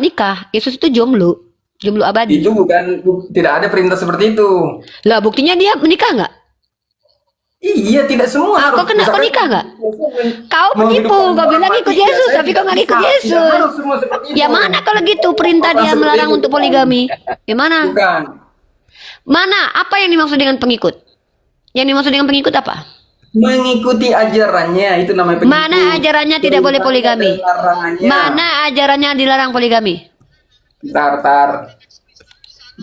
nikah. Yesus itu jomblo. Jomblo abadi. Itu tidak ada perintah seperti itu. Lah buktinya dia menikah nggak? Iya, tidak semua harus. Kau kena, kau nikah nggak? Kau penipu, kau bilang ikut Yesus, tapi kau nggak ikut Yesus. Ya mana kalau gitu perintah dia melarang untuk poligami? Ya mana? Bukan. Mana? Apa yang dimaksud dengan pengikut? Yang dimaksud dengan pengikut apa? Mengikuti ajarannya, itu namanya pengikut. Mana ajarannya tidak boleh poligami? Mana ajarannya dilarang poligami? Tar.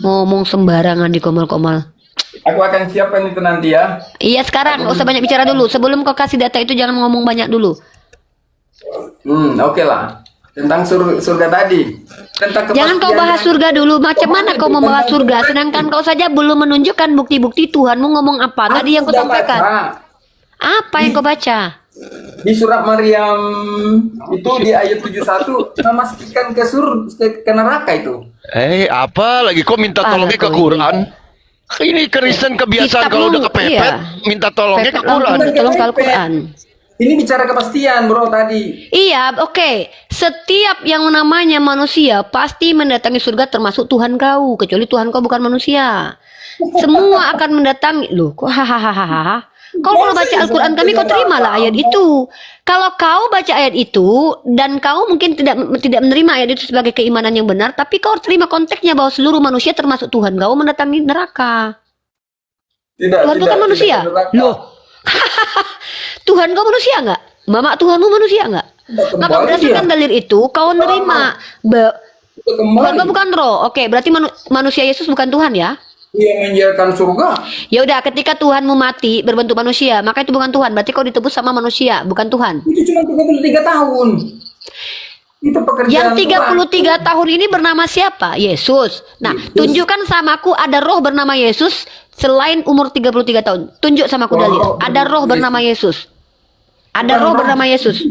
Ngomong sembarangan di komal-komal. Aku akan siapkan itu nanti ya. Iya sekarang, gak usah banyak bicara dulu. Sebelum kau kasih data itu jangan ngomong banyak dulu. Oke lah. Tentang surga tadi. Tentang Jangan kau bahas surga dulu. Macam mana kau mau bahas surga? Sedangkan kau saja belum menunjukkan bukti-bukti Tuhanmu ngomong apa. Tadi yang kau sampaikan. Apa yang kau baca? Di surat Maryam itu di ayat 71 memastikan ke neraka itu. Apa lagi kok minta tolongnya ke Quran? Ini Kristen kebiasaan kalau udah kepepet minta tolongnya ke Quran. Tolong ke Al-Quran. Ini bicara kepastian bro tadi. Iya, oke. Setiap yang namanya manusia pasti mendatangi surga termasuk Tuhan kau. Kecuali Tuhan kau bukan manusia. Semua akan mendatangi. Loh, kok hahaha. Kau kalau baca Al-Quran kami kau terimalah ayat itu. Kalau kau baca ayat itu dan kau mungkin tidak menerima ayat itu sebagai keimanan yang benar, tapi kau terima konteksnya bahwa seluruh manusia termasuk Tuhan kau mendatangi neraka. Tuhan kau kan manusia. Loh. Tuhan kau manusia nggak? Mama Tuhanmu manusia nggak? Maka berdasarkan dalil itu kau nerima. Tuhan kau bukan roh. Oke, berarti manusia Yesus bukan Tuhan ya? Dia menjadikan surga. Ya udah, ketika Tuhanmu mati berbentuk manusia, maka itu bukan Tuhan. Berarti kau ditebus sama manusia, bukan Tuhan. Itu cuma 33 tahun. Itu pekerjaan Yang 33 tahun ini bernama siapa? Yesus. Nah, tunjukkan sama aku ada roh bernama Yesus selain umur 33 tahun. Tunjuk sama aku dalil. Ada roh bernama Yesus. Ada roh bernama Yesus.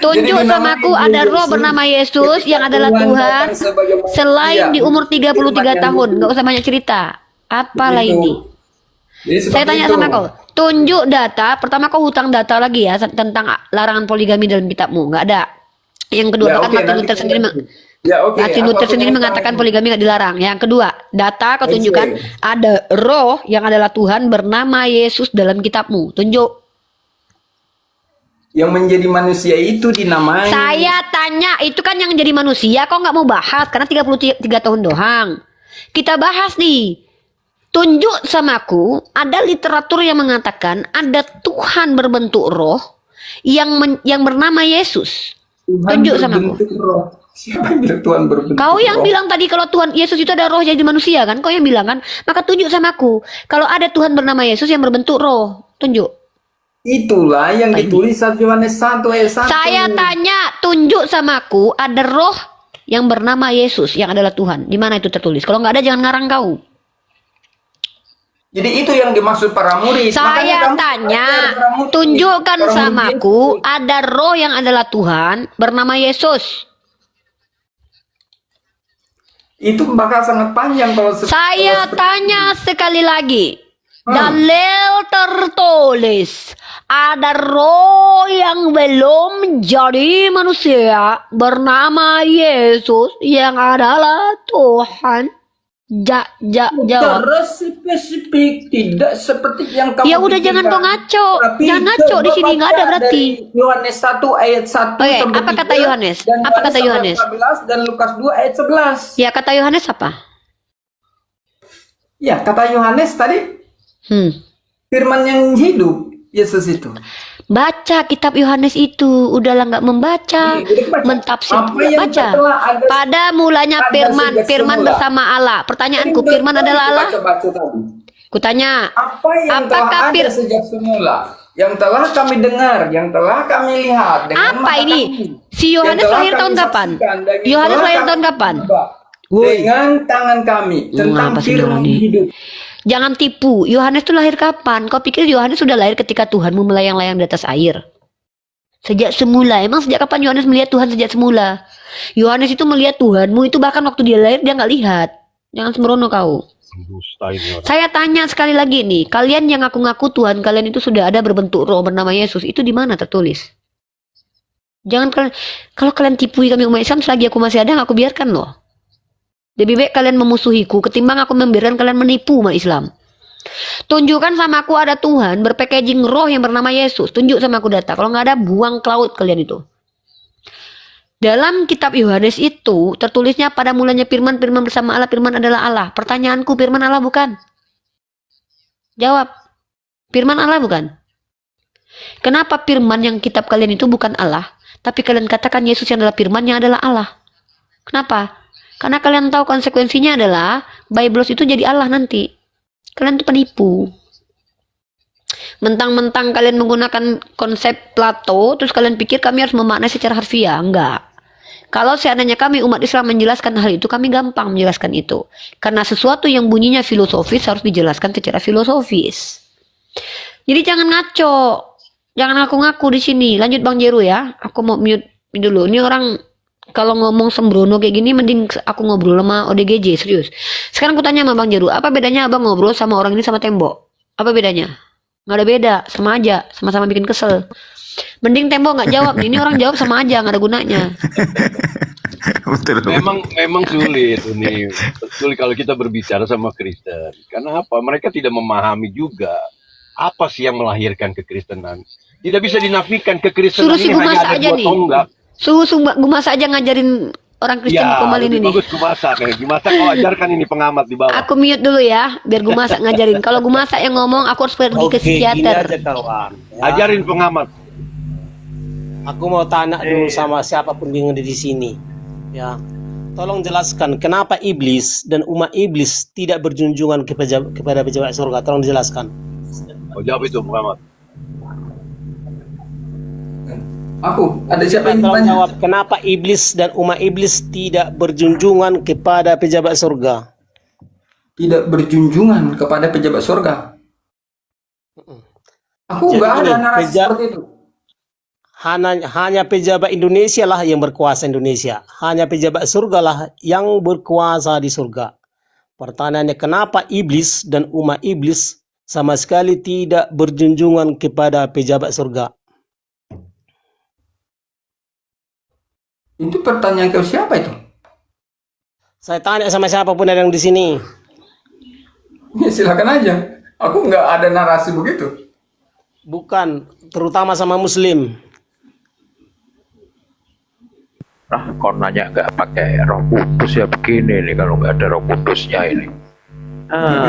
Tunjuk sama aku ada roh bernama Yesus yang adalah Tuhan selain di umur 33 tahun. Gak usah banyak cerita. Apalah ini? Saya tanya sama kau. Tunjuk data. Pertama kau hutang data lagi ya tentang larangan poligami dalam kitabmu. Gak ada. Yang kedua, bahkan Martin Luther sendiri Martin Luther sendiri mengatakan poligami gak dilarang. Yang kedua, data kau tunjukkan ada roh yang adalah Tuhan bernama Yesus dalam kitabmu. Tunjuk. Yang menjadi manusia itu dinamai. Saya tanya, itu kan yang jadi manusia, kok nggak mau bahas? Karena 33 tahun doang. Kita bahas nih. Tunjuk sama aku, ada literatur yang mengatakan ada Tuhan berbentuk roh yang bernama Yesus. Tunjuk sama aku. Roh. Siapa yang bilang Tuhan berbentuk Kau yang roh? bilang tadi kalau Tuhan Yesus itu ada roh jadi manusia kan? Kau yang bilang kan? Maka tunjuk sama aku. Kalau ada Tuhan bernama Yesus yang berbentuk roh, tunjuk. Itulah yang ditulis 1 Yohanes 1 ayat 1. Saya tanya, tunjuk sama aku ada roh yang bernama Yesus yang adalah Tuhan. Di mana itu tertulis? Kalau nggak ada jangan ngarang kau. Jadi itu yang dimaksud para murid. Saya tanya, tunjukkan sama aku ada roh yang adalah Tuhan bernama Yesus. Itu bakal sangat panjang kalau Saya tanya sekali lagi. Dalil tertulis ada roh yang belum jadi manusia bernama Yesus yang adalah Tuhan. Jawab. Terus spesifik, tidak seperti yang kamu Ya udah jangan kau ngaco. Jangan ngaco di sini nggak ada berarti. Yohanes 1 ayat 1 Oke, sampai apa kata 3, Yohanes? dan Apa kata Yohanes? 14 dan Lukas 2 ayat 11. Ya kata Yohanes apa? Ya, kata Yohanes tadi firman yang hidup Yesus itu. Baca kitab Yohanes itu. Udahlah nggak membaca, mentafsir. Baca. Pada mulanya firman bersama Allah. Pertanyaanku, firman adalah Allah? Kutanya, apa yang apakah telah ada sejak semula, yang telah kami dengar, yang telah kami lihat dengan apa mata ini? kami, Si Yohanes yang telah lahir kami tahun kapan? saksikan, dan yang Yohanes telah lahir kami tahun kapan? coba dengan tangan kami tentang Apa sih firman ini? hidup. Jangan tipu. Yohanes itu lahir kapan? Kau pikir Yohanes sudah lahir ketika Tuhanmu melayang-layang di atas air? Sejak semula. Emang sejak kapan Yohanes melihat Tuhan sejak semula? Yohanes itu melihat Tuhanmu itu bahkan waktu dia lahir dia nggak lihat. Jangan sembrono kau. Saya tanya sekali lagi nih, kalian yang ngaku-ngaku Tuhan kalian itu sudah ada berbentuk roh bernama Yesus, itu di mana tertulis? Jangan kalian, kalau kalian tipui kami umat Islam selagi aku masih ada, aku biarkan loh. Lebih baik kalian memusuhiku ketimbang aku membiarkan kalian menipu umat Islam. Tunjukkan sama aku ada Tuhan berpackaging roh yang bernama Yesus. Tunjuk sama aku data. Kalau nggak ada, buang ke laut kalian itu. Dalam kitab Yohanes itu tertulisnya pada mulanya firman, firman bersama Allah, firman adalah Allah. Pertanyaanku, firman Allah bukan? Jawab. Firman Allah bukan? Kenapa firman yang kitab kalian itu bukan Allah, tapi kalian katakan Yesus yang adalah firman yang adalah Allah? Kenapa? Karena kalian tahu konsekuensinya adalah Biblos itu jadi Allah nanti. Kalian itu penipu. Mentang-mentang kalian menggunakan konsep Plato, terus kalian pikir kami harus memaknai secara harfiah. Enggak. Kalau seandainya kami umat Islam menjelaskan hal itu, kami gampang menjelaskan itu. Karena sesuatu yang bunyinya filosofis harus dijelaskan secara filosofis. Jadi jangan ngaco. Jangan ngaku-ngaku di sini. Lanjut Bang Jeru ya. Aku mau mute dulu. Ini orang kalau ngomong sembrono kayak gini, mending aku ngobrol sama ODGJ, serius. Sekarang aku tanya sama Bang Jeru, apa bedanya abang ngobrol sama orang ini sama tembok? Apa bedanya? Nggak ada beda, sama aja, sama-sama bikin kesel. Mending tembok nggak jawab, ini orang jawab sama aja, nggak ada gunanya. Betul. Memang sulit ini. Sulit kalau kita berbicara sama Kristen. Karena apa? Mereka tidak memahami juga apa sih yang melahirkan kekristenan. Tidak bisa dinafikan kekristenan Suruh si ini Gumas hanya ada aja dua nih. tonggak. Suruh Gumas aja ngajarin orang Kristen kembali ini. Bagus Gumasak nih. Gumasak kau ajarkan ini pengamat di bawah. Aku mute dulu ya, biar Gumasak ngajarin. Kalau Gumasak yang ngomong, aku harus pergi ke Gini psikiater. aja kawan. Ya. Ajarin pengamat. Aku mau tanya dulu sama siapapun yang ada di sini. Ya, tolong jelaskan kenapa iblis dan umat iblis tidak berjunjungan kepada pejabat surga. Tolong dijelaskan. Oh, jawab itu pengamat. Aku, ada siapa yang Tolong tanya? jawab kenapa iblis dan umat iblis tidak berjunjungan kepada pejabat surga. Tidak berjunjungan kepada pejabat surga. Aku Jadi nggak ada ini, narasi seperti itu. Hanya pejabat Indonesia lah yang berkuasa Indonesia. Hanya pejabat surga lah yang berkuasa di surga. Pertanyaannya, kenapa iblis dan umat iblis sama sekali tidak berjunjungan kepada pejabat surga? Itu pertanyaan ke siapa itu? Saya tanya sama siapapun yang di sini. Ya, silakan aja. Aku nggak ada narasi begitu. Bukan, terutama sama Muslim. Nah, kau nanya nggak pakai Roh Kudus ya begini nih kalau nggak ada Roh Kudusnya ini.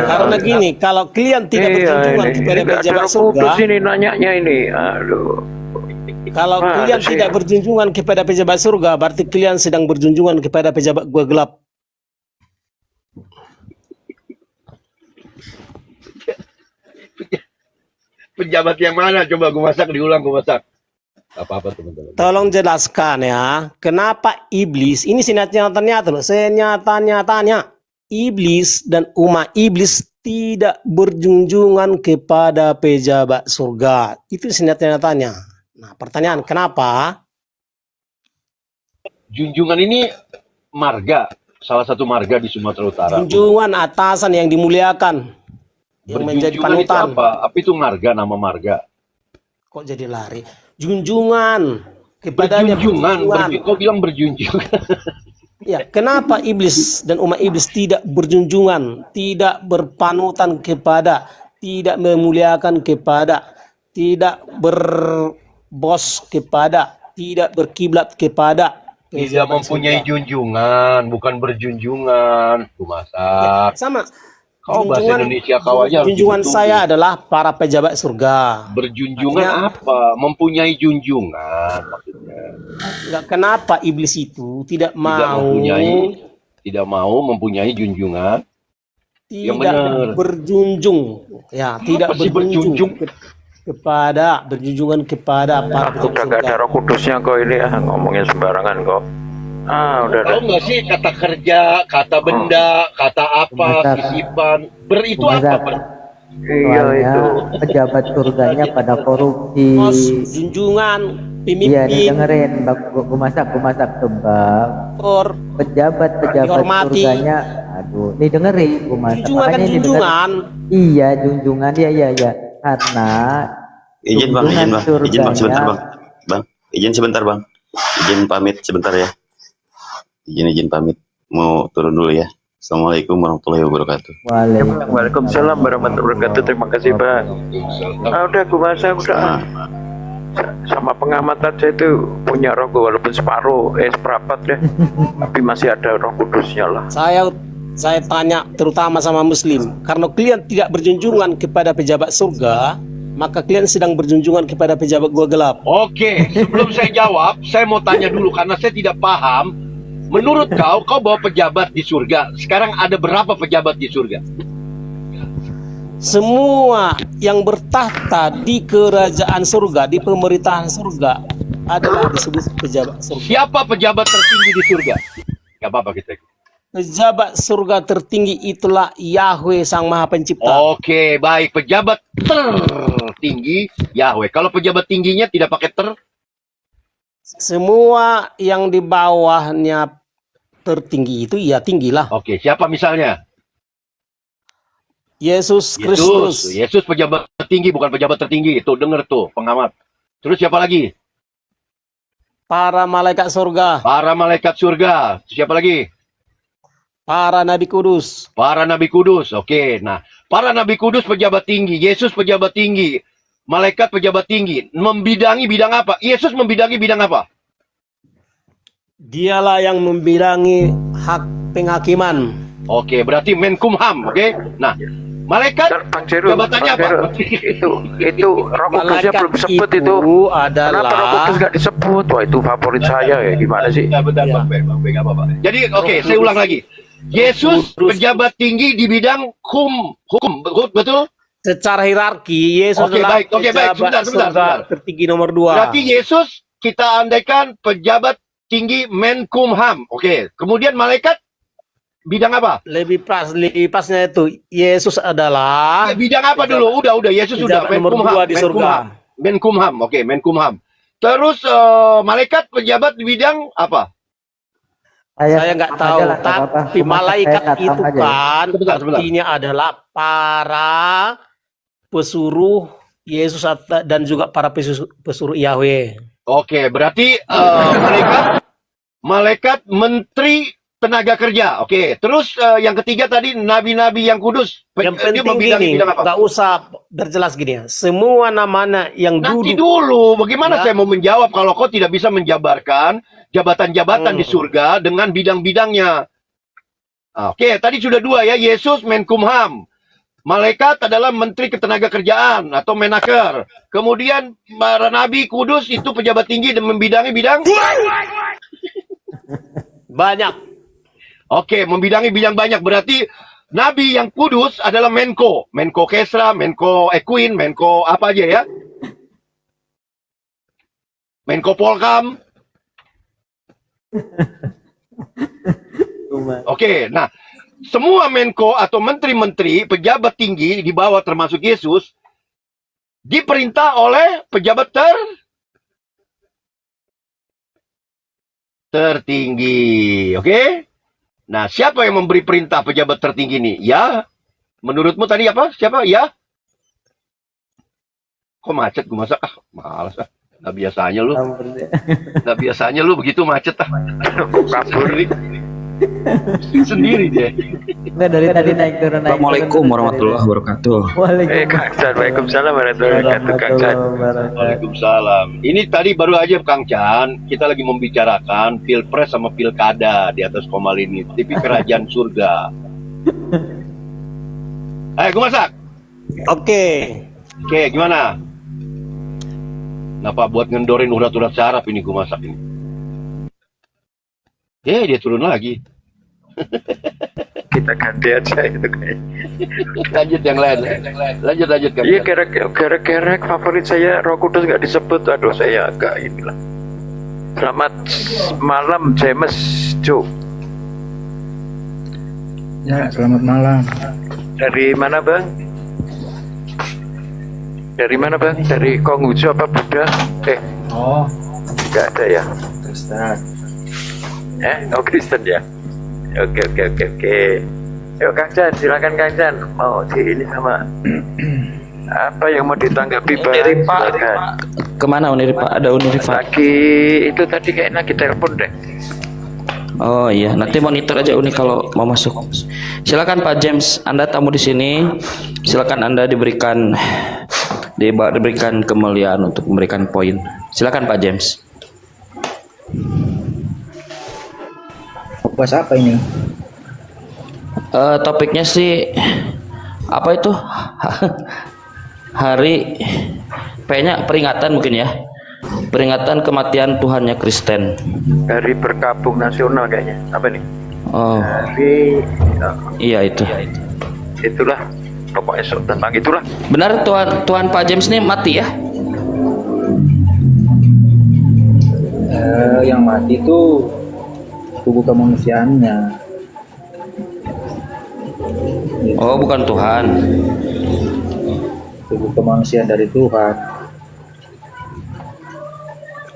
Karena gini, kalau kalian tidak berjunjungan kepada nggak ada pejabat Roh surga, Kudus ini nanyanya ini. Aduh. kalau kalian sih? tidak berjunjungan kepada pejabat surga, berarti kalian sedang berjunjungan kepada pejabat gua gelap. Pejabat yang mana? Coba Gumasak diulang Gumasak. Apa-apa teman-teman. Tolong jelaskan ya, kenapa iblis, ini senyata-nyata loh, senyata-nyatanya iblis dan umat iblis tidak berjunjungan kepada pejabat surga. Itu senyata-nyatanya. Nah, pertanyaan, kenapa? Junjungan ini marga, salah satu marga di Sumatera Utara. Junjungan atasan yang dimuliakan, yang menjadi Berjunjungan itu panutan. apa? Apa itu marga, nama marga? Kok jadi lari? Junjungan kepadanya. Berjunjungan. Kau bilang berjunjungan. Ya, kenapa iblis dan umat iblis tidak berjunjungan, tidak berpanutan kepada, tidak memuliakan kepada, tidak berbos kepada, tidak berkiblat kepada Tidak pejabat mempunyai surga. junjungan, bukan berjunjungan. Ya, Gumasak. sama. Kau bahasa Indonesia kau aja harus Junjungan dibetul. saya adalah para pejabat surga. Berjunjungan Artinya- apa? Mempunyai junjungan maksudnya. Enggak, kenapa iblis itu tidak mau Tidak mau mempunyai junjungan. Yang tidak benar. berjunjung, ya, tidak sih berjunjung? berjunjungan kepada para Aku udah pejabat nggak ada surga. Roh Kudusnya kok ini ngomongin sembarangan kok. Udah. Tahu nggak sih kata kerja, kata benda, kata apa, Gumasak. sisipan, itu Gumasak. apa? Iya itu. Soalnya pejabat surganya pada korupsi. Bos, junjungan, Iya, pemimpin, didengerin, Gumasak tuh Bang. or Pejabat Dihormati. surganya, aduh, nih dengerin Gumasak. junjungan kan Makanya ini junjungan. Iya, junjungan, iya. Karena Izin bang, junjungan izin bang sebentar surganya- bang. Bang, izin sebentar bang. Izin pamit sebentar ya. Izin pamit. Mau turun dulu ya. Assalamualaikum warahmatullahi wabarakatuh. Waalaikumsalam warahmatullahi wabarakatuh. Terima kasih Pak. Udah gue masa udah. Sama pengamatan saya itu punya roh walaupun seperempat deh. Tapi masih ada Roh Kudusnya lah. Saya tanya terutama sama Muslim, karena kalian tidak berjunjungan kepada pejabat surga, maka kalian sedang berjunjungan kepada pejabat gua gelap. Oke, sebelum saya jawab, saya mau tanya dulu karena saya tidak paham. Menurut kau bawa pejabat di surga. Sekarang ada berapa pejabat di surga? Semua yang bertahta di kerajaan surga, di pemerintahan surga adalah disebut pejabat surga. Siapa pejabat tertinggi di surga? Gak apa-apa kita. Pejabat surga tertinggi itulah Yahweh Sang Maha Pencipta. Oke, baik. Pejabat tertinggi Yahweh. Kalau pejabat tingginya tidak pakai ter? Semua yang di bawahnya tertinggi itu ya tinggilah. Oke, siapa misalnya? Yesus Kristus. Yesus pejabat tertinggi, bukan pejabat tertinggi. Tuh, denger tuh, pengamat. Terus siapa lagi? Para malaikat surga. Para malaikat surga. Siapa lagi? Para nabi kudus. Para nabi kudus. Oke, nah, para nabi kudus pejabat tinggi, Yesus pejabat tinggi, malaikat pejabat tinggi. Membidangi bidang apa? Yesus membidangi bidang apa? Dialah yang membidangi hak penghakiman. Oke, berarti Menkumham. Oke, nah, malaikat jabatannya apa? Itu Roh Kudusnya belum disebut itu. Adalah Kenapa Roh Kudus nggak disebut? Wah, itu favorit saya ya. Gimana sih? Bentar, Bang Bang, nggak apa-apa. Jadi, oke, saya ulang lagi. Yesus pejabat tinggi di bidang hukum, betul? Secara hierarki Yesus adalah pejabat surga tertinggi nomor 2. Berarti Yesus kita andaikan pejabat tinggi Menkumham. Oke, kemudian malaikat bidang apa? Lebih pasnya itu Yesus adalah bidang apa dulu? Udah Yesus sudah nomor 2 di surga. Menkumham. Oke, Menkumham. Terus malaikat pejabat di bidang apa? Saya nggak tahu, tapi malaikat itu kan sebentar. artinya adalah para pesuruh Yesus dan juga para pesuruh Yahweh. Oke, berarti malaikat menteri tenaga kerja. Oke, terus yang ketiga tadi nabi-nabi yang kudus. Yang penting gini, nggak usah berjelas gini ya. Semua nama yang nanti duduk. dulu, bagaimana saya mau menjawab kalau kau tidak bisa menjabarkan jabatan-jabatan di surga dengan bidang-bidangnya? Oke, tadi sudah 2 ya, Yesus Menkumham. Malaikat adalah menteri ketenaga kerjaan atau menaker. Kemudian para nabi kudus itu pejabat tinggi dan membidangi bidang Banyak. Oke, membidangi bidang banyak. Berarti nabi yang kudus adalah Menko. Menko Kesra, Menko Equin, Menko apa aja ya? Menko Polkam. Oke, nah semua Menko atau menteri-menteri, pejabat tinggi di bawah termasuk Yesus, diperintah oleh pejabat tertinggi. Oke? Nah, siapa yang memberi perintah pejabat tertinggi ini? Ya? Menurutmu tadi apa? Siapa? Ya? Kok macet gue masak? Malas ah. Nggak biasanya lu. Nggak biasanya lu begitu macet ah. Kabur sendiri dia. Nggak, dari tadi naik turun. Assalamualaikum warahmatullahi wabarakatuh. Waalaikumsalam warahmatullahi wabarakatuh, Kang Chan. Waalaikumsalam. Ini tadi baru aja Kang Chan, kita lagi membicarakan pilpres sama pilkada di atas Komal ini, TV kerajaan surga. Ayo gue masak. Oke, gimana? Kenapa buat ngendorin urat-urat saraf ini gue masak ini? Dia turun lagi. Kita ganti aja itu kayak. Lanjut yang lain. Lanjut kan. Iya, kerek favorit saya Roh Kudus nggak disebut. Aduh, saya agak inilah. Selamat malam James Jo. Ya, selamat malam. Dari mana Bang? Dari Konghucu apa Buddha? Oh, nggak ada ya. Kristen. Oh Kristen ya. Oke. Yuk Kang Chan, silakan Kang Chan. Mau di ini sama apa yang mau ditanggapi Bang? Dari Pak. Silakan. Kemana Unirifa? Ada Unirifa? Lagi itu tadi kayaknya lagi telepon deh. Oh iya, nanti monitor aja Uni kalau mau masuk. Silakan Pak James, Anda tamu di sini. Silakan Anda diberikan kemuliaan untuk memberikan poin. Silakan Pak James. Bahas apa ini? Topiknya sih apa itu? Hari kayaknya peringatan mungkin ya. Peringatan kematian Tuhannya Kristen. Dari berkabung nasional kayaknya. Apa nih? Oh. Dari Iya itu. itulah pokoknya tentang itulah. Benar Tuhan Pak James ini mati ya? Yang mati itu tubuh kemanusiaannya. Oh, bukan Tuhan. Tubuh kemanusiaan dari Tuhan.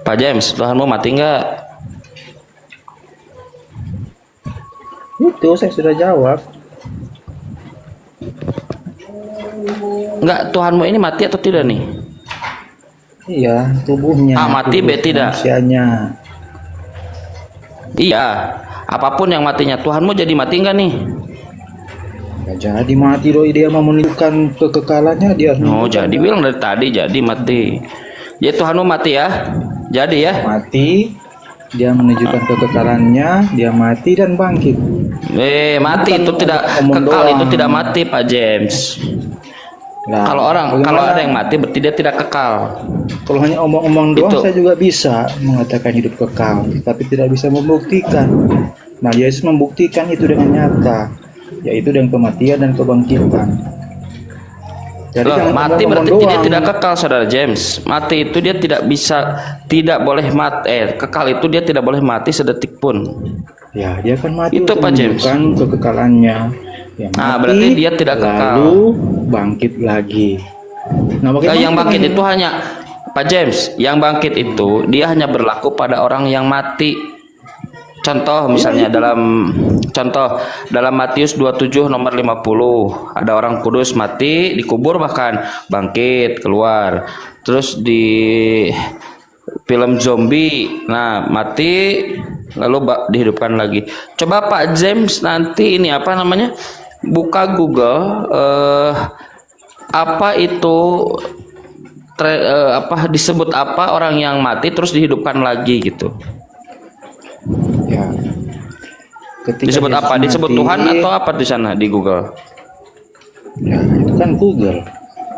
Pak James, Tuhanmu mati nggak? Itu saya sudah jawab. Nggak, Tuhanmu ini mati atau tidak nih? Iya, tubuhnya. A mati, B tidak. Manusianya. Iya, apapun yang matinya, Tuhanmu jadi mati nggak nih? Nggak jadi mati doi, dia mau menunjukkan kekekalannya dia. Oh, jadi bilang dari tadi jadi mati. Jadi Tuhanmu mati ya? Jadi ya? Mati, dia menunjukkan kekekalannya, dia mati dan bangkit. Mati itu tidak kekal, itu tidak mati Pak James. Nah, Kalau ada yang mati berarti dia tidak kekal. Kalau hanya omong-omong doang, Itu. saya juga bisa mengatakan hidup kekal, tapi tidak bisa membuktikan. Nah, Yesus membuktikan itu dengan nyata, yaitu dengan kematian dan kebangkitan. Jadi Loh, jangan mati omong-omong berarti dia doang. tidak kekal, saudara James. Mati itu dia tidak bisa, tidak boleh mati. Kekal itu dia tidak boleh mati sedetik pun. Ya, dia kan mati Itu, untuk Pak James. menunjukkan kekekalannya. Ya, Nah, berarti dia tidak kekal. Lalu bangkit lagi. Nah, bagaimana Yang bangkit caranya? itu hanya Pak James, yang bangkit itu dia hanya berlaku pada orang yang mati. Contoh misalnya dalam Matius 27 nomor 50 ada orang kudus mati dikubur bahkan bangkit keluar. Terus di film zombie, nah mati lalu dihidupkan lagi. Coba Pak James nanti ini apa namanya buka Google apa itu disebut apa orang yang mati terus dihidupkan lagi gitu. Ya. Ketika Disebut Yesus apa? Disebut mati, Tuhan atau apa di sana di Google? Ya, itu kan Google.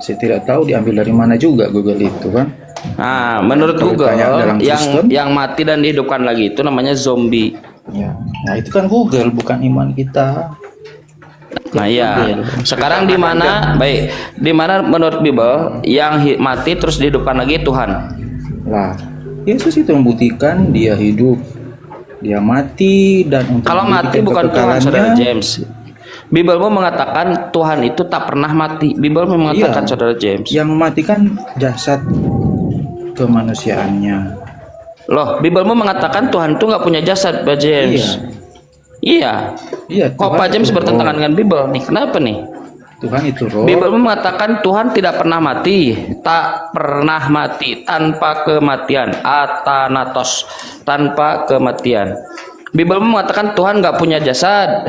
Saya tidak tahu diambil dari mana juga Google itu kan. Nah, menurut Kalau Google ditanya dalam Kristen, yang mati dan dihidupkan lagi itu namanya zombie. ya. Nah, itu kan Google, bukan iman kita. Nah, iya. Sekarang di mana? Baik, di mana menurut Bible yang mati terus dihidupkan lagi Tuhan? Lah, Yesus itu membuktikan dia hidup. Dia mati dan untuk Kalau mati bukan Tuhan, saudara James. Bible mengatakan Tuhan itu tak pernah mati. Bible mengatakan, Iya. saudara James. Yang mematikan jasad kemanusiaannya. Loh, Bible mengatakan Tuhan itu nggak punya jasad, Pak James. Iya. Iya. Kok Pak James bertentangan dengan Bible nih? Kenapa nih? Tuhan itu roh. Bible mengatakan Tuhan tidak pernah mati, tak pernah mati, tanpa kematian, athanatos, tanpa kematian. Bible mengatakan Tuhan nggak punya jasad,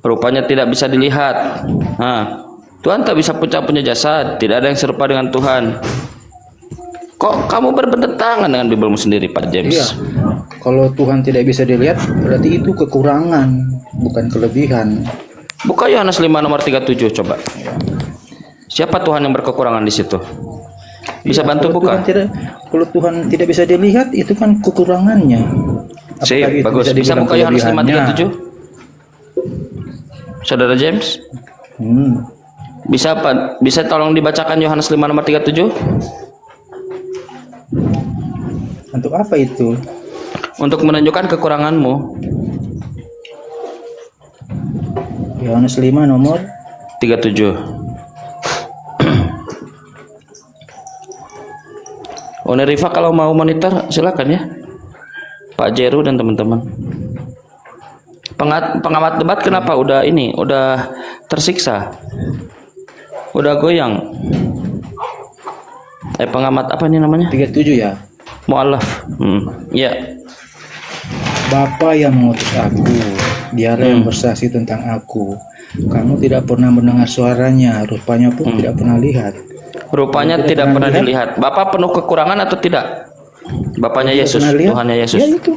rupanya tidak bisa dilihat. Nah, Tuhan tak bisa punya jasad, tidak ada yang serupa dengan Tuhan. Kok kamu bertentangan dengan Biblemu sendiri, Pak James? Iya. Kalau Tuhan tidak bisa dilihat, berarti itu kekurangan, bukan kelebihan. Buka Yohanes 5 nomor 37 coba. Siapa Tuhan yang berkekurangan di situ? Bisa Ya, bantu kalau buka? Kalau Tuhan tidak bisa dilihat, itu kan kekurangannya. Sip, Apalagi itu bagus. Bisa dibilang buka Yohanes 5 kelebihannya. 37? Saudara James? Bisa apa? Bisa tolong dibacakan Yohanes 5 nomor 37? Untuk apa itu? Untuk menunjukkan kekuranganmu. Yohanes 5 nomor 37. Rifa kalau mau monitor silakan ya. Pak Jeru dan teman-teman. Pengamat debat kenapa udah tersiksa? Udah goyang. Pengamat apa ini namanya? 37 ya. Mu'allaf. Ya. Bapa yang mengutus aku, dialah yang bersaksi tentang aku. Kamu tidak pernah mendengar suaranya, rupanya pun tidak pernah lihat. Rupanya tidak pernah dilihat. Bapak penuh kekurangan atau tidak? Bapaknya Yesus, Tuhannya Yesus. Ya itu,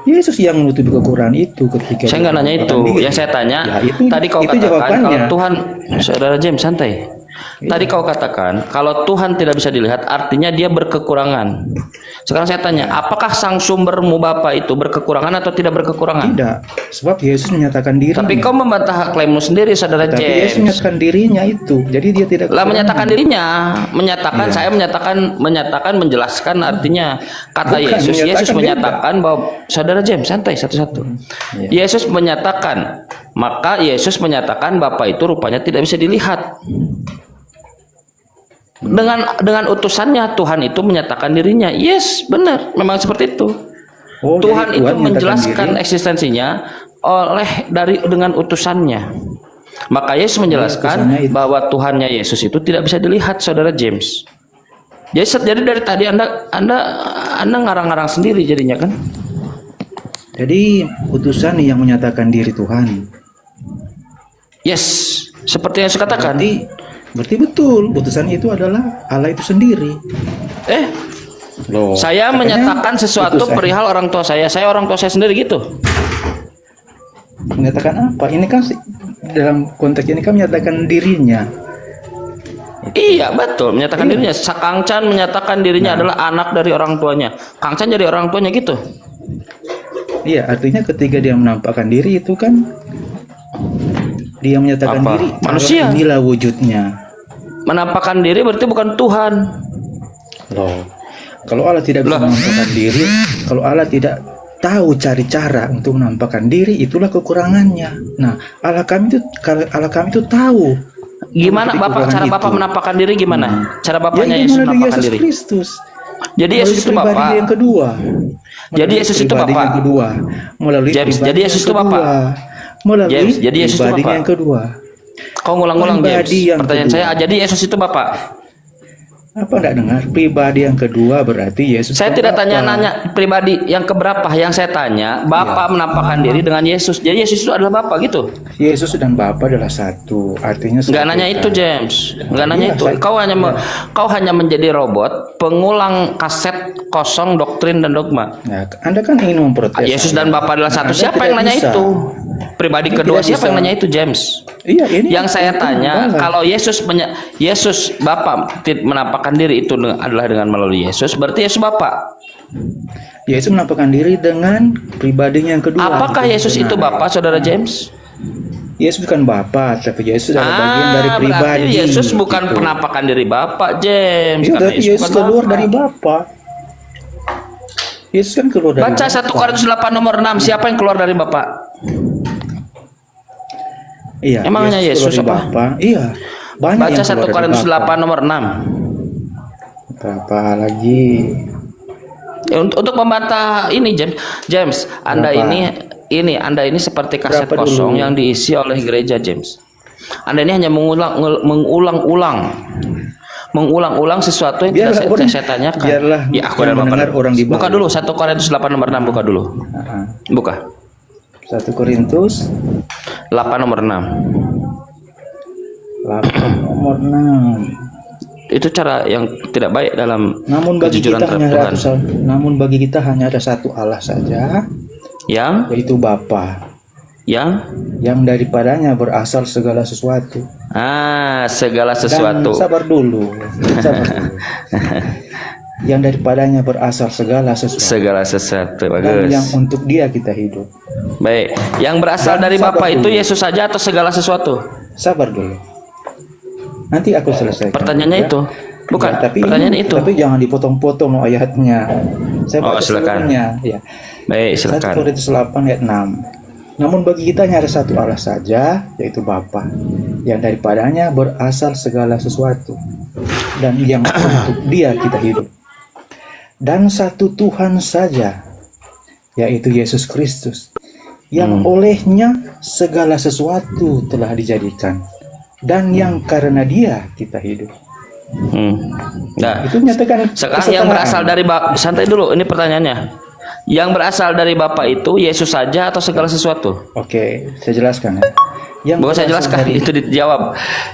Yesus yang menutupi kekurangan itu ketika. Saya nggak nanya itu. Yang saya tanya, tadi kau katakan kalau Tuhan, saudara James santai. Tadi kau katakan kalau Tuhan tidak bisa dilihat, artinya dia berkekurangan. Sekarang saya tanya, apakah sang sumbermu Bapa itu berkekurangan atau tidak berkekurangan? Tidak, sebab Yesus menyatakan dirinya. Tapi kau membantah klaimmu sendiri, saudara Tapi James. Yesus menyatakan dirinya itu, jadi dia tidak. Lah menyatakan dirinya, saya menyatakan, menjelaskan artinya kata Bukan, Yesus. Yesus menyatakan menyatakan bahwa saudara James santai satu-satu. Yesus menyatakan, maka Yesus menyatakan Bapa itu rupanya tidak bisa dilihat. Dengan utusannya Tuhan itu menyatakan dirinya. Yes, benar, memang seperti itu. Tuhan itu menjelaskan eksistensinya dengan utusannya. Maka Yesus menjelaskan bahwa Tuhannya Yesus itu tidak bisa dilihat, saudara James. Jadi dari tadi Anda ngarang-ngarang sendiri jadinya kan? Jadi utusan yang menyatakan diri Tuhan. Yes, seperti yang saya katakan. Berarti betul, utusan itu adalah Allah itu sendiri. Saya menyatakan sesuatu perihal orang tua saya orang tua saya sendiri gitu. Menyatakan apa? Ini kan dalam konteks ini kan menyatakan dirinya. Iya betul, menyatakan dirinya. Kang Chan menyatakan dirinya adalah anak dari orang tuanya. Kang Chan jadi orang tuanya gitu. Iya, artinya ketika dia menampakkan diri itu kan dia menyatakan diri manusia. Inilah wujudnya. Menampakkan diri berarti bukan Tuhan. Loh, kalau Allah tidak bisa menampakkan diri, kalau Allah tidak tahu cari cara untuk menampakkan diri, itulah kekurangannya. Nah, Allah kami itu tahu. Gimana cara Bapak menampakkan diri gimana? Cara Bapaknya Yesus menampakkan diri. Kristus. Jadi Yesus itu Bapak. Yang kedua. Jadi Yesus itu Bapak. Yang kedua. Melalui James, jadi Yesus itu Bapak. Melalui jadi Yesus itu Bapak. Yang kedua. Kau ngulang-ngulang James. Pertanyaan saya, jadi Yesus itu Bapak. Apa enggak dengar? Pribadi yang kedua berarti Yesus. Saya tidak tanya pribadi yang keberapa. Yang saya tanya, Bapak menampakkan diri dengan Yesus. Jadi Yesus itu adalah Bapak gitu. Yesus dan Bapa adalah satu. Artinya enggak nanya itu, James. Enggak nanya itu. Kau hanya menjadi robot pengulang kaset kosong doktrin dan dogma. Nah, Anda kan ingin memprotes. Yesus dan Bapa adalah satu. Siapa yang nanya itu? Pribadi kedua siapa yang nanya itu, James? Iya, ini yang saya tanya, kalau Yesus Bapa menampakkan diri itu adalah dengan melalui Yesus, berarti Yesus Bapa. Yesus menampakkan diri dengan pribadinya yang kedua. Apakah Yesus itu Bapa, saudara James? Yesus bukan Bapa, tapi Yesus adalah bagian dari pribadi. Yesus bukan penampakan diri Bapa, James. Iya, berarti Yesus keluar dari Bapa. Yesus kan keluar dari Baca 1 Korintus 8 nomor 6, siapa yang keluar dari Bapa? Iya. Emangnya Yesus apa? Bapa. Iya. Banyak. Baca 1 Korintus 8 nomor 6. Apa lagi? Untuk membantah ini James, Anda ini seperti kaset kosong yang diisi oleh gereja, James. Anda ini hanya mengulang-ulang sesuatu yang tidak saya tanyakan. Biarlah ya, aku mendengar orang di bawah. Buka dulu 1 Korintus 8 nomor 6, buka dulu. Buka. 1 Korintus 8 nomor 6. 8 nomor 6. Itu cara yang tidak baik dalam kejujuran terhadap Tuhan. Namun bagi kita hanya ada satu Allah saja, yaitu Bapa. Yang daripadanya berasal segala sesuatu. Segala sesuatu. Dan sabar dulu. Yang daripadanya berasal segala sesuatu. Segala sesuatu, bagus. Dan yang untuk Dia kita hidup. Baik. Yang berasal dari Bapa itu Yesus saja atau segala sesuatu? Sabar dulu. Nanti aku selesaikan. Pertanyaannya itu. Bukan. Ya, pertanyaannya itu. Tapi jangan dipotong-potong ayatnya. Saya baca silakan. Ya. Baik, silakan. 1 Korintus 8 ayat 6. Namun bagi kita hanya ada satu Allah saja, yaitu Bapa, yang daripadanya berasal segala sesuatu, dan yang untuk Dia kita hidup. Dan satu Tuhan saja, yaitu Yesus Kristus, yang olehnya segala sesuatu telah dijadikan, dan yang karena Dia kita hidup. Nah, Itu menyatakan sekarang yang berasal dari santai dulu, ini pertanyaannya. Yang berasal dari Bapa itu Yesus saja atau segala sesuatu? Oke, saya jelaskan ya. Yang Boleh saya berasal jelaskan? dari- Itu dijawab.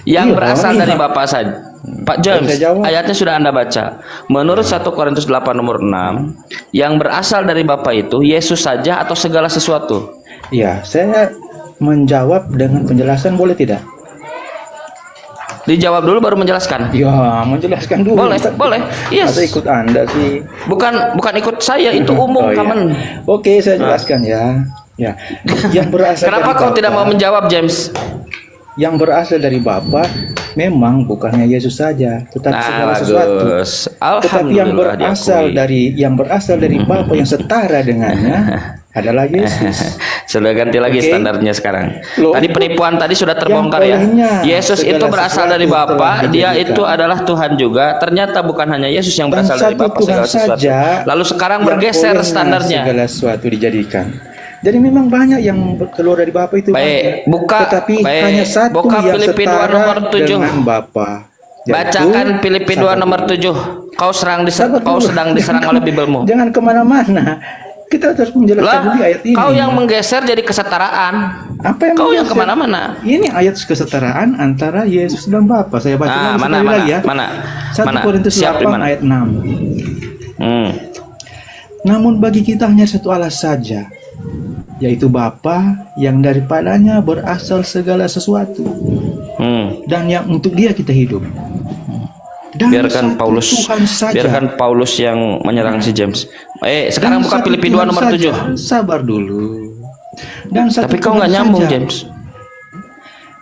Yang Iya, berasal iya. dari Bapa saja. Pak James, Saya jawab. ayatnya sudah Anda baca. Menurut 1 Korintus 8 nomor 6, yang berasal dari Bapa itu Yesus saja atau segala sesuatu? Ya, saya menjawab dengan penjelasan, boleh tidak? Dijawab dulu baru menjelaskan. Ya, menjelaskan dulu. Boleh, boleh. Yes. Masa ikut Anda sih? Bukan ikut saya, itu umum, Oh, iya. kamen. Oke, saya jelaskan ya. Ya, yang berasal Kenapa dari kau tidak mau Bapa- menjawab, James? Yang berasal dari Bapa memang bukannya Yesus saja, tetapi Nah, segala sesuatu. bagus. Tetapi yang Alhamdulillah berasal dari Bapa yang setara dengannya adalah Yesus. Sudah ganti lagi Oke. standarnya sekarang. Loh, Tadi penipuan tadi sudah terbongkar ya. olehnya Yesus segala itu berasal sesuatu dari telah Bapa, dia dijadikan. itu adalah Tuhan juga. Ternyata bukan hanya Yesus yang Dan berasal dari satu Bapa Tuhan segala sesuatu. saja Lalu sekarang yang bergeser olehnya standarnya. segala sesuatu dijadikan. Jadi memang banyak yang keluar dari Bapa itu Baik, banyak. buka, Tetapi baik. hanya satu Buka yang Filipi 2 setara nomor 7. dengan Bapa. Yaitu- Bacakan Filipi 2 Sabar nomor dulu. 7. Kau Sabar kau dulu. sedang diserang oleh Bibelmu. Jangan kemana-mana. Kita terus menjelaskan Lah, dulu ayat ini. kau yang menggeser jadi kesetaraan. Apa yang Kau yang menggeser? kemana-mana. Ini ayat kesetaraan antara Yesus dan Bapa. Saya baca lagi Mana, sekali lagi ya. mana, 1 mana? Korintus Siap di 8 mana? ayat 6. Namun bagi kita hanya satu Allah saja, yaitu Bapa yang daripadanya berasal segala sesuatu, dan yang untuk Dia kita hidup. Dan Biarkan satu Paulus, Tuhan saja. biarkan Paulus yang menyerang si James. Sekarang Dan buka satu Filipi 2 Tuhan nomor saja. 7. Sabar dulu. Dan satu Tapi kau Tuhan nggak nyambung, saja. James.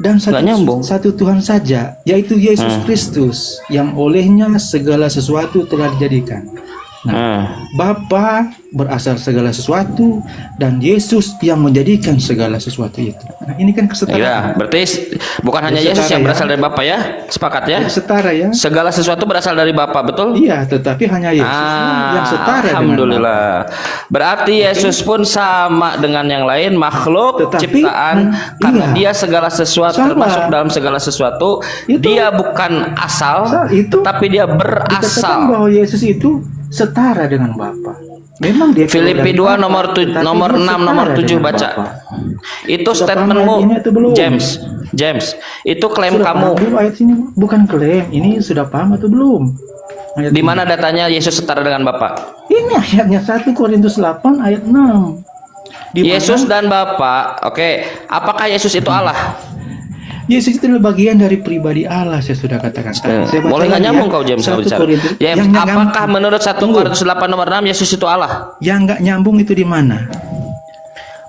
Dan Nggak nyambung. satu Tuhan saja, yaitu Yesus Kristus, yang olehnya segala sesuatu telah dijadikan. Bapa berasal segala sesuatu, dan Yesus yang menjadikan segala sesuatu itu. Nah, ini kan Ya, kesetaraan. berarti bukan hanya Yesus Setara yang ya. berasal dari Bapa ya? Sepakat ya? Setara ya. Segala sesuatu berasal dari Bapa, betul? Iya, tetapi hanya Yesus yang setara dengan Alhamdulillah. Berarti Yesus pun sama dengan yang lain makhluk Tetapi, ciptaan karena iya. dia segala sesuatu Sama. termasuk dalam segala sesuatu. Dia bukan asal, tapi dia Dikatakan berasal. bahwa Yesus itu setara dengan Bapa. Memang dia Filipi 2 nomor 6 nomor 7 baca. Itu statementmu, James. James, itu klaim Sudah kamu. paham dulu ayat sini, bukan klaim. Ini sudah paham atau belum? Ayat Di ini. mana datanya Yesus setara dengan Bapa? Ini ayatnya 1 Korintus 8 ayat 6. Di mana Yesus dan Bapa. Oke, apakah Yesus itu Allah? Yesus itu adalah bagian dari pribadi Allah, saya sudah katakan. Saya baca Boleh nggak lagi nyambung ya. kau James 1 bicara. Korintus- James, yang nggak apakah nyambung- menurut 1 Tunggu. Korintus 8 nomor 6 Yesus itu Allah? Yang nggak nyambung itu di mana?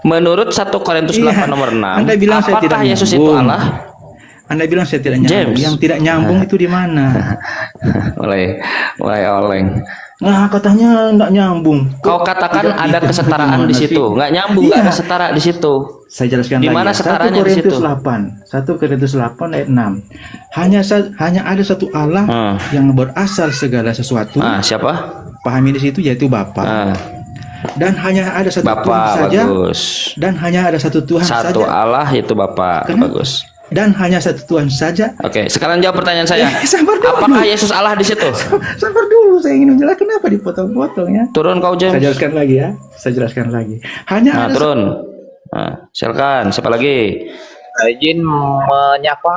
Menurut 1 Korintus 8 Iya. nomor 6, Anda bilang saya tidak apakah Yesus itu nyambung. Allah? Anda bilang saya tidak nyambung. James. Yang tidak nyambung itu di mana? mulai oleng. Nah, katanya nggak nyambung. Kau katakan Tidak ada gitu. kesetaraan Gimana di situ. sih? Nggak nyambung, Iya. nggak ada setara di situ. Saya jelaskan Di lagi. mana ya. setaranya 1 di Korintus situ? 1 Korintus 8 ayat 6. Hanya ada satu Allah yang berasal segala sesuatu. Siapa? Pahami di situ, yaitu Bapa. Dan hanya ada satu Tuhan Bapa, saja. bagus. Dan hanya ada satu Tuhan Satu saja. Allah yaitu Bapa, Kenapa? bagus. Dan hanya satu Tuhan saja. Oke, sekarang jawab pertanyaan saya. Sabar dulu. Apakah Yesus Allah di situ? Sabar dulu, saya ingin menjelaskan kenapa dipotong-potong ya. Turun kau James. Saya jelaskan lagi ya. Saya jelaskan lagi. Hanya ada Turun. Silakan. Siapa lagi? Izin menyapa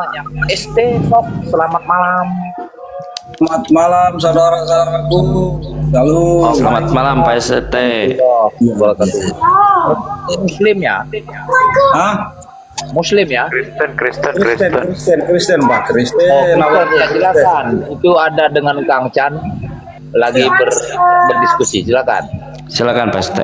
ST Sok. Selamat malam. Selamat malam saudara-saudaraku. Salam. Selamat malam Pak ST. Muslim ya? Hah? Muslim ya? Kristen Pak, Kristen. Ya, silakan. Itu ada dengan Kang Chan lagi berdiskusi. Silakan. Silakan Pak ST.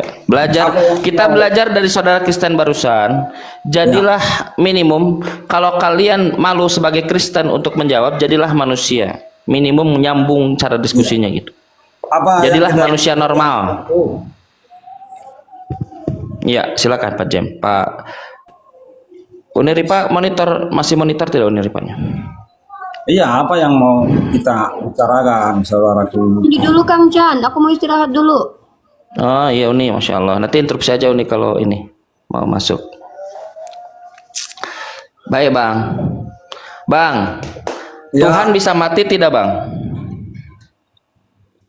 Kita belajar dari saudara Kristen barusan. Jadilah minimum kalau kalian malu sebagai Kristen untuk menjawab, jadilah manusia. Minimum nyambung cara diskusinya gitu. Jadilah manusia normal. Iya, silakan Pak Jem. Pak Uniripa masih monitor tidak Uniripanya? Iya, apa yang mau kita bicarakan, saudaraku? Ini dulu Kang Chan, aku mau istirahat dulu. Oh iya Uni, Masya Allah. Nanti interupsi aja Uni kalau ini mau masuk. Baik Bang. Bang, Ya. Tuhan bisa mati tidak, Bang?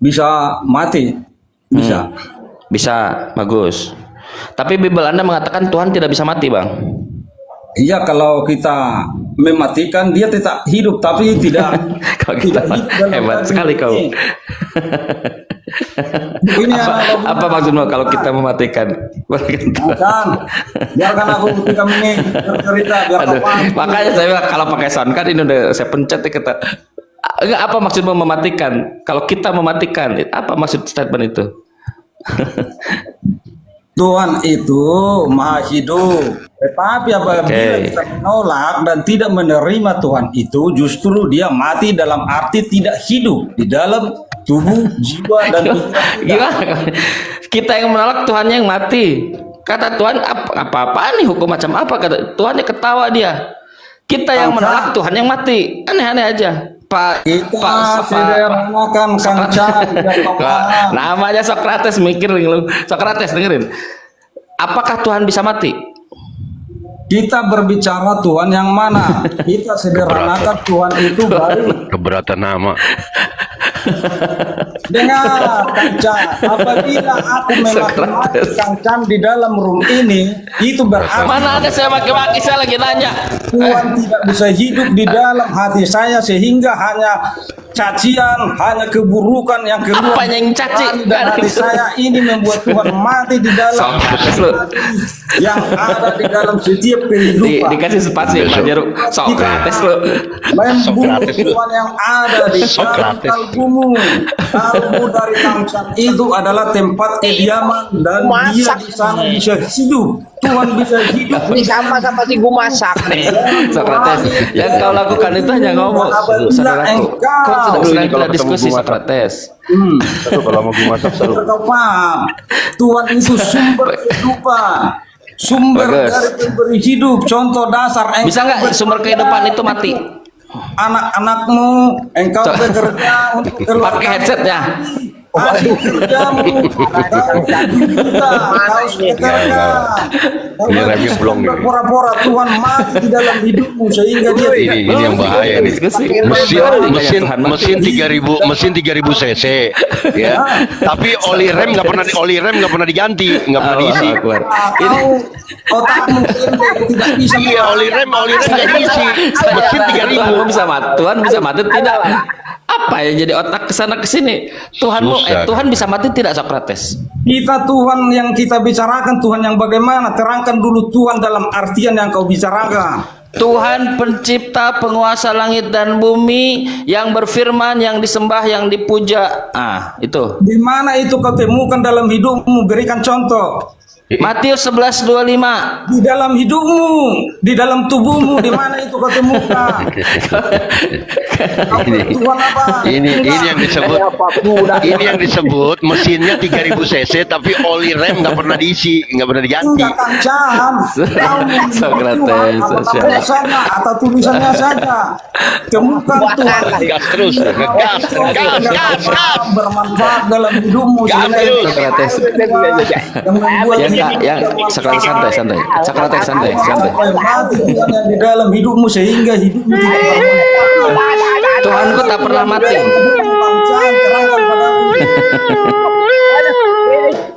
Bisa mati, bisa. Bisa, bagus. Tapi Bible Anda mengatakan Tuhan tidak bisa mati, Bang. Iya, kalau kita mematikan dia tetap hidup, tapi tidak. Kalau kita hebat sekali kau. Ini Apa maksudmu kalau kita mematikan? Bukan. Biarkan aku 3 menit bercerita biar kau paham. Makanya saya bilang kalau pakai sound card ini udah saya pencet ya kata. Enggak, apa maksudmu mematikan? Kalau kita mematikan, apa maksud statement itu? Tuhan itu maha hidup, tetapi apabila kita menolak dan tidak menerima Tuhan itu, justru dia mati dalam arti tidak hidup di dalam tubuh, jiwa, dan pikiran kita. Gimana? Kita yang menolak, Tuhan yang mati. Kata Tuhan, apa-apaan nih, hukum macam apa? Kata Tuhan, ketawa dia. Kita yang menolak, Tuhan yang mati. Aneh-aneh aja. Kita sederhanakan Kangcan. Namanya Sokrates, mikir lu. Sokrates, dengerin. Apakah Tuhan bisa mati? Kita berbicara Tuhan yang mana? Kita sederhanakan Tuhan itu baru. Keberatan nama. Dengar Kangcan, apabila aku memaki-maki Kangcan di dalam room ini, itu berarti mana ada saya maki-maki, saya lagi nanya. Tuhan tidak bisa hidup di dalam hati saya, sehingga hanya cacian, hanya keburukan yang keluar. Apa yang caci? Dan hati saya ini membuat Tuhan mati di dalam hati yang ada di dalam setiap kehidupan. Dikasih spasi Pak Jaruk. Sokrates lo. Membunuh Tuhan yang ada di dalam kalbumu. Kalbu dari Kangcan itu adalah tempat kediaman dan dia di sana bisa hidup. Tuhan bisa hidup. Ini sama-sama si gue masak nih. Sokrates, yang kau lakukan itu hanya ngomong. Saudaraku, kau tidak sedang diskusi Sokrates. Kalau mau masak seru. Kau paham? Tuhan itu sumber kehidupan. Sumber dari pemberi hidup. Contoh dasar. Bisa nggak sumber kehidupan itu mati? Anak-anakmu, engkau bekerja untuk keluarga. Pakai headsetnya. Adik kerjamu, Ini remnya belum nih. berpura-pura Tuhan mati di dalam hidupmu sehingga dia Ini yang bahaya nih. Mesin 3000 cc ya. Tapi oli rem nggak pernah diganti, nggak pernah diisi. Otakmu tidak bisa. Iya, oli rem nggak diisi. Mesin 3000 bisa mati. Tuhan bisa mati tidak? Apa ya jadi otak kesana kesini? Tuhan bisa mati tidak, Sokrates? Kita Tuhan yang kita bicarakan, Tuhan yang bagaimana? Terangkan dulu Tuhan dalam artian yang kau bicarakan. Tuhan pencipta, penguasa langit dan bumi, yang berfirman, yang disembah, yang dipuja. Itu. Di mana itu kau temukan dalam hidupmu? Berikan contoh. Matius 11:25. Di dalam hidupmu, di dalam tubuhmu, di mana itu kau temukan? Tuhan apa? Ini yang disebut mesinnya 3000 cc tapi oli rem nggak pernah diisi, nggak pernah diganti. Enggak Kangcan. Sokrates atau tulisannya saja. Temukan Tuhan. Gas terus, gas. Bermanfaat dalam hidupmu. Sokrates. Yang Sokrates santai. Sokrates santai. Mati Tuhan yang di dalam hidupmu sehingga hidupmu tidak bermanfaat. Tuhanku tak pernah mati.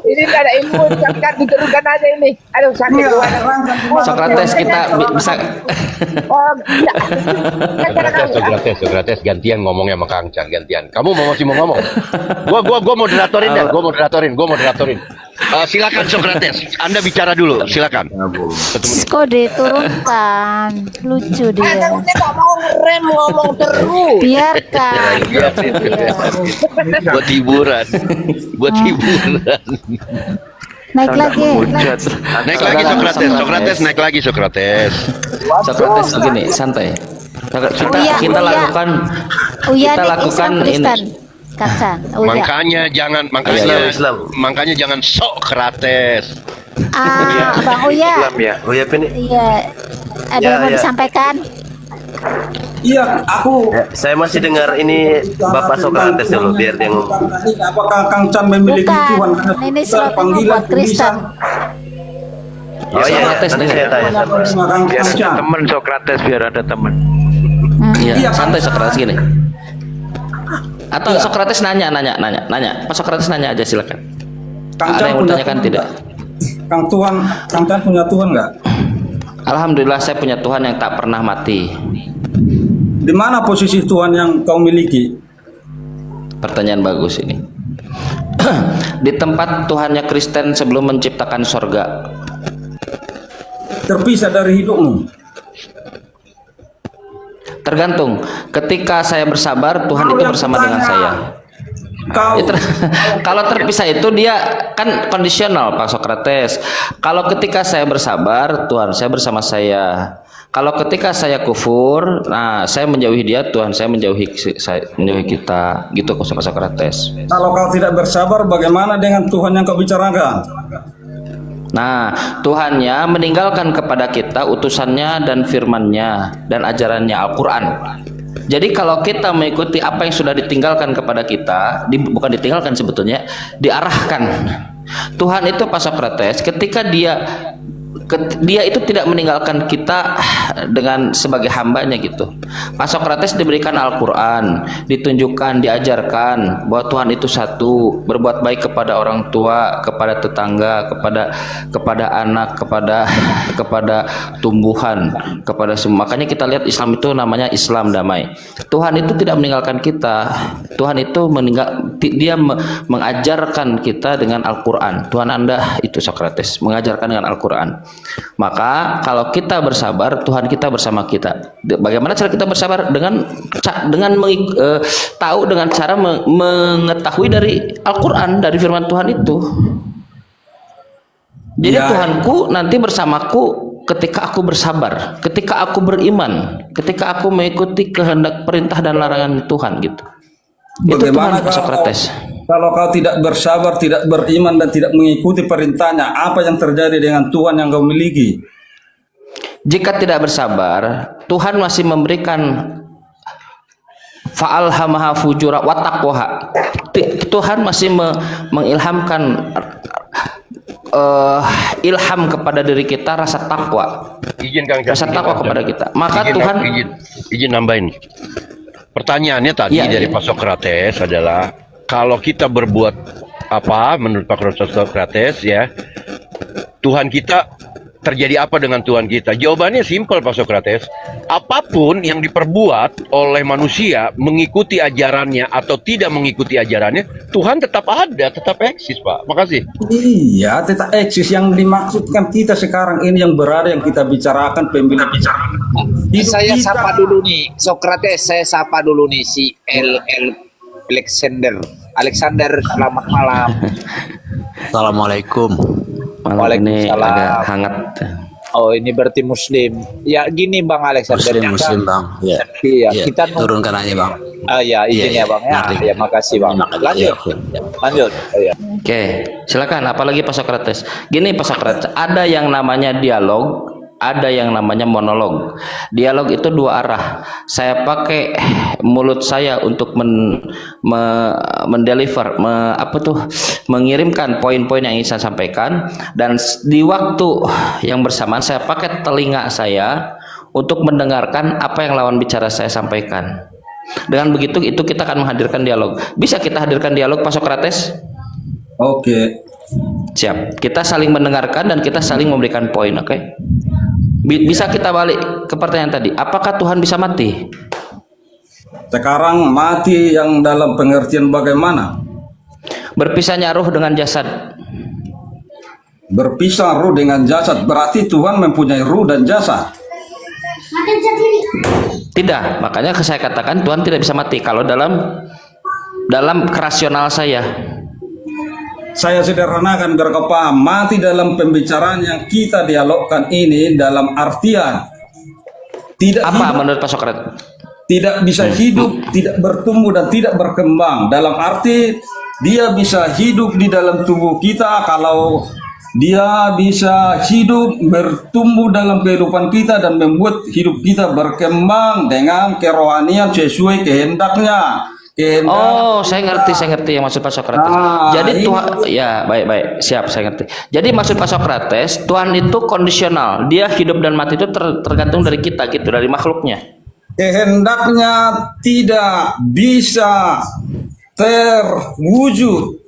Ini nggak ada ilmu, kan diteruskan aja ini. Aduh sakit. Sokrates kita bisa. Sokrates gantian ngomongnya sama Kang Chan, gantian. Kamu masih mau ngomong? Gua moderatorin dah, gua moderatorin. Silakan Sokrates, Anda bicara dulu, silakan. Kok diturunkan, lucu dia. Dia nggak mau ngerem, ngomong terus. Biarkan. Buat hiburan. Naik lagi. Sokrates naik lagi Sokrates. Sokrates begini, santai. Kita lakukan ini. Kacang. Makanya jangan Sokrates. Bang Uya. Islam ya. Uya ini. Iya. Ada yang mau disampaikan? Iya, aku. Saya masih dengar ini Bapak Sokrates dulu biar dia ngomong. Apakah Kang Chan memiliki Tuhan? Ini slogan buat Kristen. Oh iya, nanti saya tanya sama biar ada teman Sokrates, biar ada teman. Iya, santai Sokrates gini. Atau Sokrates nanya. Pak Sokrates nanya aja silakan. Ada yang mau tanyakan tidak? Kang Chan punya Tuhan nggak? Alhamdulillah saya punya Tuhan yang tak pernah mati. Di mana posisi Tuhan yang kau miliki? Pertanyaan bagus ini. Di tempat Tuhannya Kristen sebelum menciptakan sorga. Terpisah dari hidupmu. Tergantung. Ketika saya bersabar, Tuhan itu bersama dengan saya. Kalau terpisah itu dia kan kondisional, Pak Sokrates. Kalau ketika saya bersabar, Tuhan saya bersama saya. Kalau ketika saya kufur, nah saya menjauhi dia, Tuhan saya menjauhi kita. Gitu Pak Sokrates. Kalau kau tidak bersabar, bagaimana dengan Tuhan yang kau bicarakan? Nah, Tuhannya meninggalkan kepada kita utusannya dan firmannya dan ajarannya Al-Quran. Jadi kalau kita mengikuti apa yang sudah ditinggalkan kepada kita, bukan ditinggalkan sebetulnya, diarahkan. Tuhan itu Pak Sokrates ketika dia itu tidak meninggalkan kita dengan sebagai hambanya gitu. Pak Sokrates diberikan Al-Quran, ditunjukkan, diajarkan bahwa Tuhan itu satu, berbuat baik kepada orang tua, kepada tetangga, kepada anak, kepada tumbuhan, kepada semua. Makanya kita lihat Islam itu namanya Islam damai. Tuhan itu tidak meninggalkan kita. Tuhan itu dia mengajarkan kita dengan Al-Quran. Tuhan Anda itu Sokrates mengajarkan dengan Al-Quran. Maka kalau kita bersabar, Tuhan kita bersama kita. Bagaimana cara kita bersabar? Dengan tahu dengan cara mengetahui dari Al-Quran, dari firman Tuhan itu. Jadi Tuhanku nanti bersamaku ketika aku bersabar, ketika aku beriman, ketika aku mengikuti kehendak, perintah dan larangan Tuhan gitu. Bagaimana itu Tuhan Sokrates. Kalau kau tidak bersabar, tidak beriman dan tidak mengikuti perintahnya, apa yang terjadi dengan Tuhan yang kau miliki? Jika tidak bersabar, Tuhan masih memberikan fa'alhamaha fujura wa taqwaha. Tuhan masih mengilhamkan ilham kepada diri kita rasa takwa. Rasa takwa kepada kita. Maka Tuhan izin nambahin. Pertanyaannya tadi dari Pak Sokrates adalah kalau kita berbuat apa menurut Pak Sokrates ya, Tuhan kita terjadi apa dengan Tuhan kita? Jawabannya simpel Pak Sokrates. Apapun yang diperbuat oleh manusia mengikuti ajarannya atau tidak mengikuti ajarannya, Tuhan tetap ada, tetap eksis Pak. Makasih. Iya, tetap eksis. Yang dimaksudkan kita sekarang ini yang berada yang kita bicarakan pembina bicara. Saya sapa dulu nih Sokrates, saya sapa dulu nih si Alexander, selamat malam. Assalamualaikum. Ini agak hangat. Oh, ini berarti Muslim. Ya gini Bang Alexander. Muslim Bang. Ya. Iya, kita turunkan aja Bang. Ya izin ya Bang ya. Ya makasih Bang. Lanjut. Oke, silakan. Apalagi Pak Sokrates. Gini Pak Sokrates, ada yang namanya dialog, ada yang namanya monolog. Dialog itu dua arah. Saya pakai mulut saya untuk mendeliver, mengirimkan poin-poin yang ingin saya sampaikan, dan di waktu yang bersamaan saya pakai telinga saya untuk mendengarkan apa yang lawan bicara saya sampaikan. Dengan begitu itu kita akan menghadirkan dialog. Bisa kita hadirkan dialog Pak Sokrates? Oke. Siap. Kita saling mendengarkan dan kita saling memberikan poin, oke? Bisa kita balik ke pertanyaan tadi, apakah Tuhan bisa mati? Sekarang mati yang dalam pengertian bagaimana? Berpisahnya ruh dengan jasad. Berpisah ruh dengan jasad, berarti Tuhan mempunyai ruh dan jasad? Tidak, makanya saya katakan Tuhan tidak bisa mati kalau dalam kerasional saya. Saya sederhanakan biar kau paham. Mati dalam pembicaraan yang kita dialogkan ini dalam artian tidak apa hidup, menurut Pak Sokrates? Tidak bisa hidup, tidak bertumbuh dan tidak berkembang. Dalam arti dia bisa hidup di dalam tubuh kita kalau dia bisa hidup, bertumbuh dalam kehidupan kita dan membuat hidup kita berkembang dengan kerohanian sesuai kehendaknya. Oh, saya ngerti yang maksud Pak Sokrates. Jadi Tuhan, ya baik, siap, saya ngerti. Jadi maksud Pak Sokrates, Tuhan itu kondisional. Dia hidup dan mati itu tergantung dari kita gitu, dari makhluknya. kehendaknya tidak bisa terwujud.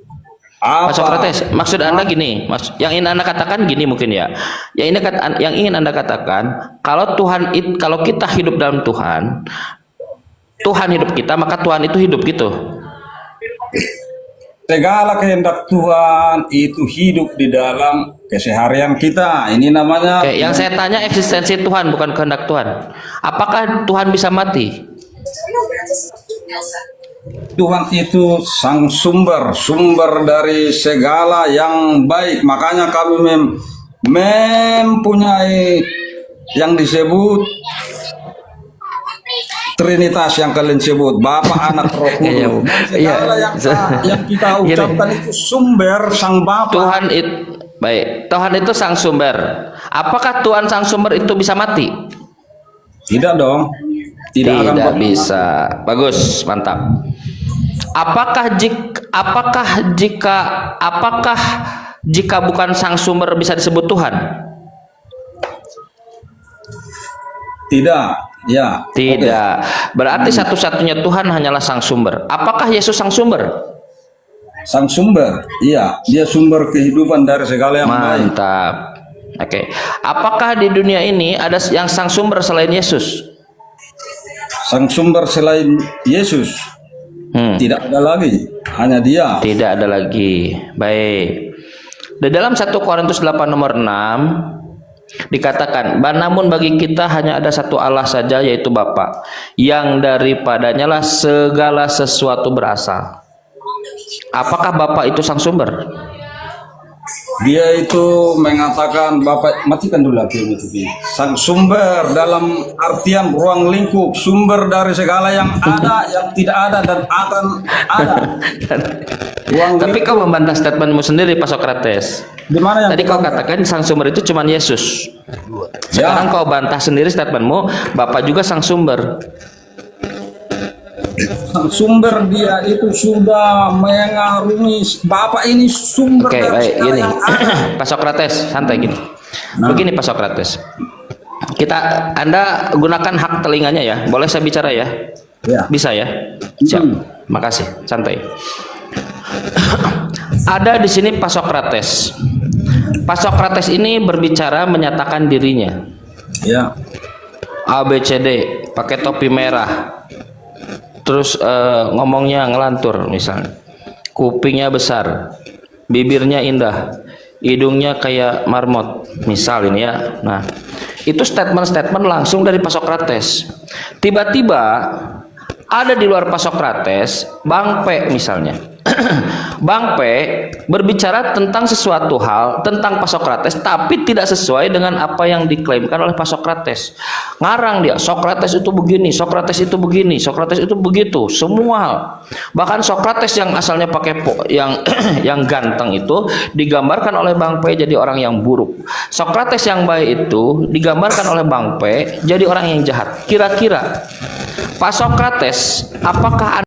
Pak Sokrates, maksud Anda gini, yang ingin Anda katakan gini mungkin ya. Yang ingin Anda katakan, kalau kalau kita hidup dalam Tuhan, Tuhan hidup kita, maka Tuhan itu hidup gitu. Segala kehendak Tuhan itu hidup di dalam keseharian kita. Ini namanya. Oke, yang saya tanya eksistensi Tuhan, bukan kehendak Tuhan. Apakah Tuhan bisa mati? Tuhan itu sang sumber dari segala yang baik. Makanya kami mempunyai yang disebut Trinitas yang kalian sebut, Bapa, Anak, Roh Kudus. Segala yang kita ucapkan itu sumber sang Bapa. Tuhan itu sang sumber. Apakah Tuhan sang sumber itu bisa mati? Tidak dong. Tidak bisa. Bagus, mantap. Apakah jika bukan sang sumber bisa disebut Tuhan? Tidak. Ya. Tidak. Berarti satu-satunya Tuhan hanyalah sang sumber. Apakah Yesus sang sumber? Sang sumber. Iya, dia sumber kehidupan dari segala yang baik. Mantap. Oke. Apakah di dunia ini ada yang sang sumber selain Yesus? Sang sumber selain Yesus? Tidak ada lagi, hanya dia. Tidak ada lagi. Baik. Di dalam 1 Korintus 8 nomor 6 dikatakan, namun bagi kita hanya ada satu Allah saja, yaitu Bapa, yang daripadanya lah segala sesuatu berasal. Apakah Bapa itu sang sumber? Dia itu mengatakan, Bapak matikan dulu film itu. Sang sumber dalam artian ruang lingkup, sumber dari segala yang ada, yang tidak ada dan akan ada. Tapi kau membantah statementmu sendiri, Pak Sokrates. Dimana yang tadi kau katakan sang sumber itu cuma Yesus. Sekarang kau bantah sendiri statementmu, Bapak juga sang sumber. Sumber dia itu sudah mengarungi Bapak ini sumber. Oke, baik, gini. Pak Sokrates, santai gini. Begini Pak Sokrates. Anda gunakan hak telinganya ya. Boleh saya bicara ya? Ya. Bisa ya? Siap. Makasih, santai. Ada di sini Pak Sokrates. Pak Sokrates ini berbicara menyatakan dirinya. Ya. ABCD, pakai topi merah. Terus ngomongnya ngelantur misalnya, kupingnya besar, bibirnya indah, hidungnya kayak marmot, misal ini ya. Nah, itu statement-statement langsung dari Pak Sokrates. Tiba-tiba ada di luar Pak Sokrates, Bang P misalnya. Bang P berbicara tentang sesuatu hal tentang Pak Sokrates, tapi tidak sesuai dengan apa yang diklaimkan oleh Pak Sokrates. Ngarang dia, Sokrates itu begini, Sokrates itu begini, Sokrates itu begitu, semua hal. Bahkan Sokrates yang asalnya pakai yang ganteng itu digambarkan oleh Bang P jadi orang yang buruk. Sokrates yang baik itu digambarkan oleh Bang P jadi orang yang jahat. Kira-kira Pak Sokrates, apakah